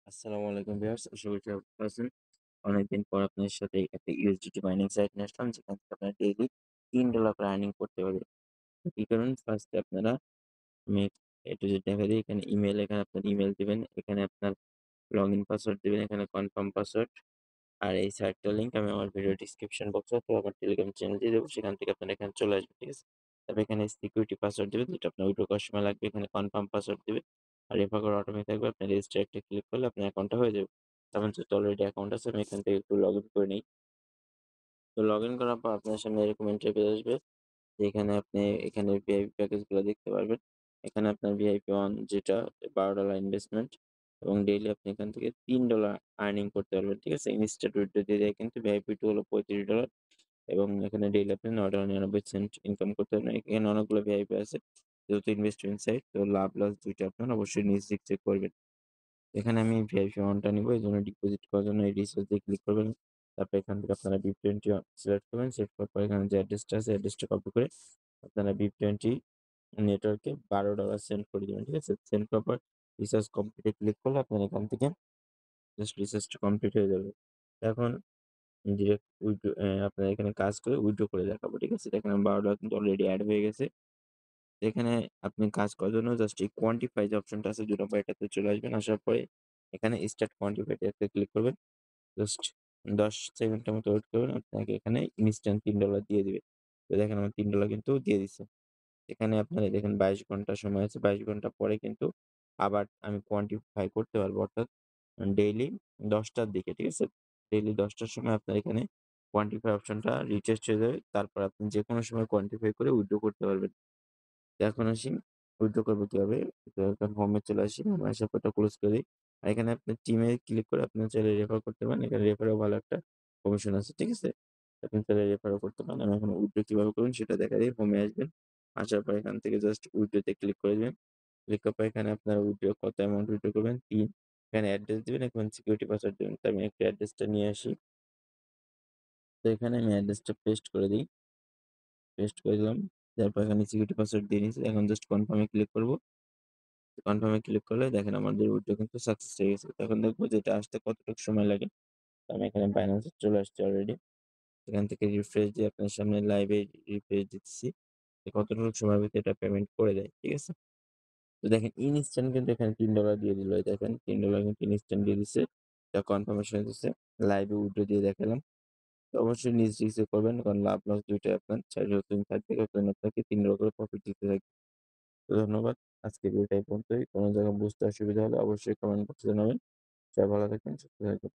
আসসালামু আলাইকুম ভিউয়ার্স। আশা করি সবাই ভালো আছেন। অনেকদিন পর আপনার সাথে একটা ইউএসডিটি মাইনিং সাইট নিয়ে আসলাম যেখান থেকে আপনারা ডেইলি $3 করে আর্নিং করতে পারবেন। তো কি করবেন ফার্স্টে আপনারা আমি A to Z দেখাই দিই। এখানে ইমেইল এখানে আপনার ইমেইল দিবেন। এখানে আপনার লগইন পাসওয়ার্ড দিবেন। এখানে কনফার্ম পাসওয়ার্ড। আর এই সাইটটার লিংক আমি আমার ভিডিও ডেসক্রিপশন বক্সে অথবা আমার টেলিগ্রাম চ্যানেল দিয়ে দেবো। সেখান থেকে আপনারা এখানে চলে আসবেন। ঠিক আছে? তারপর এখানে সিকিউরিটি পাসওয়ার্ড দিবেন যেটা আপনার উইথড্র করার সময় লাগবে। এখানে কনফার্ম পাসওয়ার্ড দিবেন। আর রেফার করা অটোমেটিক থাকবে। আপনি রেজিস্টার একটা ক্লিক করলে আপনার অ্যাকাউন্টটা হয়ে যাবে। আমার যেহেতু অলরেডি অ্যাকাউন্ট আছে আমি এখান থেকে একটু লগইন করে নেই। তো লগইন করার পর আপনার সামনে এরকম ইন্টারফেস আসবে। যেখানে আপনি এখানে ভিআইপি প্যাকেজগুলো দেখতে পারবেন। এখানে আপনার ভিআইপি 1 যেটা $12 ইনভেস্টমেন্ট এবং ডেইলি আপনি এখান থেকে $3 আর্নিং করতে পারবেন। ঠিক আছে? ইনস্ট্যান্ট উইথড্র দিয়ে দেয় কিন্তু ভিআইপি 2 হলো $35 এবং এখানে ডেইলি আপনি $9.99 ইনকাম করতে পারবেন। এখানে অনেকগুলো ভিআইপি আছে। যেহেতু ইনভেস্টমেন্ট সাইট তো লাভ লস ২ টা আপনার অবশ্যই নিজ দিক চেক করবেন। এখানে আমি ভিআইপি 1 টা নিবো। এজন্য ডিপোজিট করার জন্য এই রিচার্জ দিয়ে ক্লিক করবেন। তারপর এখান থেকে আপনারা BIP20 সিলেক্ট করবেন। সিলেক্ট করার পর এখানে যে অ্যাড্রেসটা আছে অ্যাড্রেসটা কপি করে আপনারা BIP20 নেটওয়ার্কে $12 সেন্ড করে দিবেন। ঠিক আছে? সেন্ড করার পর রিচার্জ কমপ্লিট এ ক্লিক করলে আপনার এখান থেকে জাস্ট রিচার্জটা কমপ্লিট হয়ে যাবে। এখন ডিরেক্ট উইথড্র আপনার এখানে কাজ করে উইথড্র করে দেখাবো। ঠিক আছে? দেখেন আমার $12 কিন্তু অলরেডি এড হয়ে গেছে। এখানে আপনি কাজ করার জন্য জাস্ট এই কোয়ান্টিফাই যে অপশনটা আছে ২ নম্বর এটাতে চলে আসবেন। আসার পরে এখানে স্টার্ট কোয়ান্টিফাই টাতে ক্লিক করবেন। জাস্ট ১০ সেকেন্ডের মতো ওয়েট করবেন। আপনাকে এখানে ইনস্ট্যান্ট $3 দিয়ে দিবে। তো দেখেন আমার $3 কিন্তু দিয়ে দিছে। এখানে আপনার এই দেখেন ২২ ঘন্টা সময় আছে। ২২ ঘন্টা পরে কিন্তু আবার আমি কোয়ান্টিফাই করতে পারবো। অর্থাৎ ডেইলি ১০ টার দিকে, ঠিক আছে? ডেইলি ১০ টার সময় আপনার এখানে কোয়ান্টিফাই অপশনটা রিচেস্ট হয়ে যাবে। তারপর আপনি যেকোনো সময় কোয়ান্টিফাই করে উইথড্র করতে পারবেন। তো এখন আসি উইথড্র করব কিভাবে? তো এখন হোমে চলে আসি। হোমে আসার পর এটা ক্লোজ করে দেই। আর এখানে আপনি টিমে ক্লিক করে আপনি চাইলে রেফার করতে পারেন। এখানে রেফারেও ভালো একটা কমিশন আছে। ঠিক আছে? আপনি চাইলে রেফারও করতে পারেন। আমি এখন উইথড্র কিভাবে করবেন সেটা দেখাই দেই। হোমে আসবেন। আসার পর এখান থেকে জাস্ট উইথড্র তে ক্লিক করে দিবেন। ক্লিক করার পর এখানে আপনার উইথড্র কত অ্যামাউন্ট উইথড্র করবেন ৩ এখানে অ্যাড্রেস দিবেন এখন সিকিউরিটি পাসওয়ার্ড দিবেন। তো আমি একটু অ্যাড্রেসটা নিয়ে আসি। তো এখানে আমি অ্যাড্রেসটা পেস্ট করে দেই। পেস্ট করে দিলাম। তারপর এখানে সিকিউরিটি পাসওয়ার্ড দিয়ে নিয়েছি। এখন জাস্ট কনফার্ম এ ক্লিক করব। কনফার্ম এ ক্লিক করলে দেখেন আমাদের উইথড্র কিন্তু সাকসেস হয়ে গেছে। তো এখন দেখব যে এটা আসতে কতটুকু সময় লাগে। তো আমি এখানে বাইন্যান্স এ চলে আসছি অলরেডি। এখান থেকে রিফ্রেশ দিয়ে আপনার সামনে লাইভে রিফ্রেশ দিতেছি। যে কতটুকু সময়ের ভিতরে এটা পেমেন্ট করে দেয়। ঠিক আছে? তো দেখেন ইনস্ট্যান্ট কিন্তু এখানে $3 দিয়ে দিল। এই দেখেন $3 কিন্তু ইনস্ট্যান্ট দিয়ে দিছে। এটা কনফার্মেশন হইতেছে। লাইভে উইথড্র দিয়ে দেখালাম। তো অবশ্যই নিজ রিস্কে করবেন। কারণ লাভ লস ২ টাই আপনার। যতদিন থাকবে ততদিন আপনাকে $3 করে প্রফিট দিতে থাকবে। তো ধন্যবাদ। আজকের ভিডিওটা এই পর্যন্তই। কোন জায়গায় বুঝতে অসুবিধা হলে অবশ্যই কমেন্ট বক্সে জানাবেন। সবাই ভালো থাকবেন, সুস্থ থাকবেন।